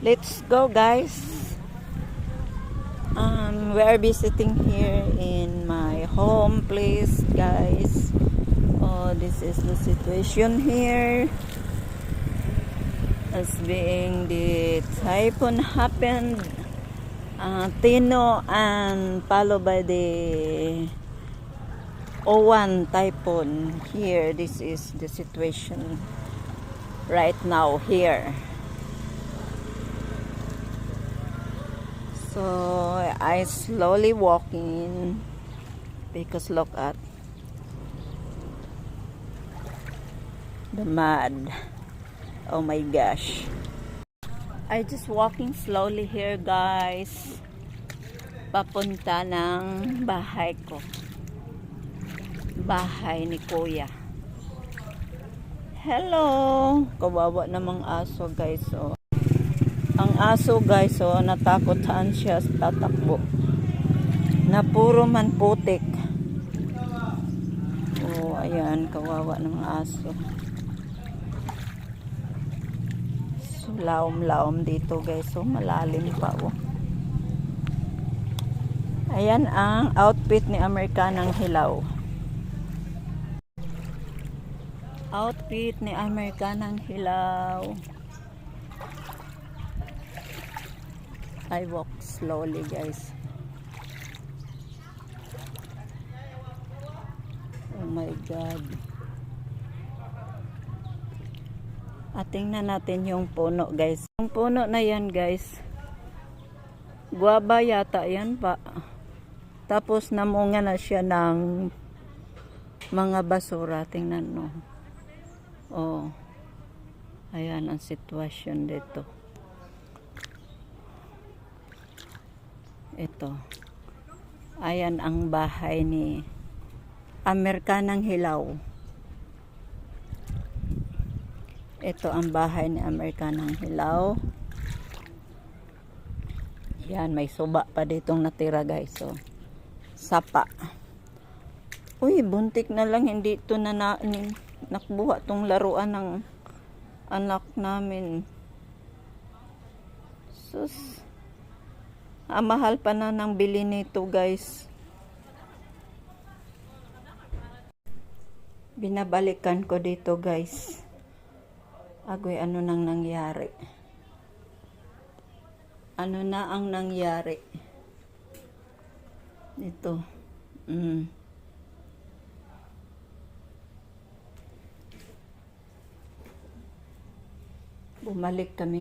Let's go, guys. We are visiting here in my home place, guys. Oh, this is the situation here. As being the typhoon happened, Tino, and followed by the Owan typhoon. Here, this is the situation right now here. So I slowly walking because look at the mud. Oh my gosh. I just walking slowly here, guys. Papunta ng bahay ko. Bahay ni Kuya. Hello. Kawawa namang aso, guys. Oh. Ang aso, guys, oh, natakotan siya sa tatakbo. Na puro man putik. Oh, ayan, kawawa ng aso. So, laom-laom dito, guys. So, malalim pa, oh. Ayan ang outfit ni Amerikanang Hilaw. Outfit ni Amerikanang Hilaw. I walk slowly, guys. Oh my God. At tingnan natin yung puno, guys. Yung puno na yan, guys. Guava yata yan pa. Tapos namunga na siya ng mga basura. Tingnan mo. Oh. Ayan ang sitwasyon dito. Ito. Ayan ang bahay ni Amerikanang Hilaw. Ito ang bahay ni Amerikanang Hilaw. Yan, may suba pa ditong natira, guys. So, sapa. Uy, buntik na lang. Hindi ito na nakbuha tong laruan ng anak namin. Sus. Mahal pa na ng bili nito, guys. Binabalikan ko dito, guys. Agoy, ano nang nangyari? Ano na ang nangyari? Ito. Bumalik kami.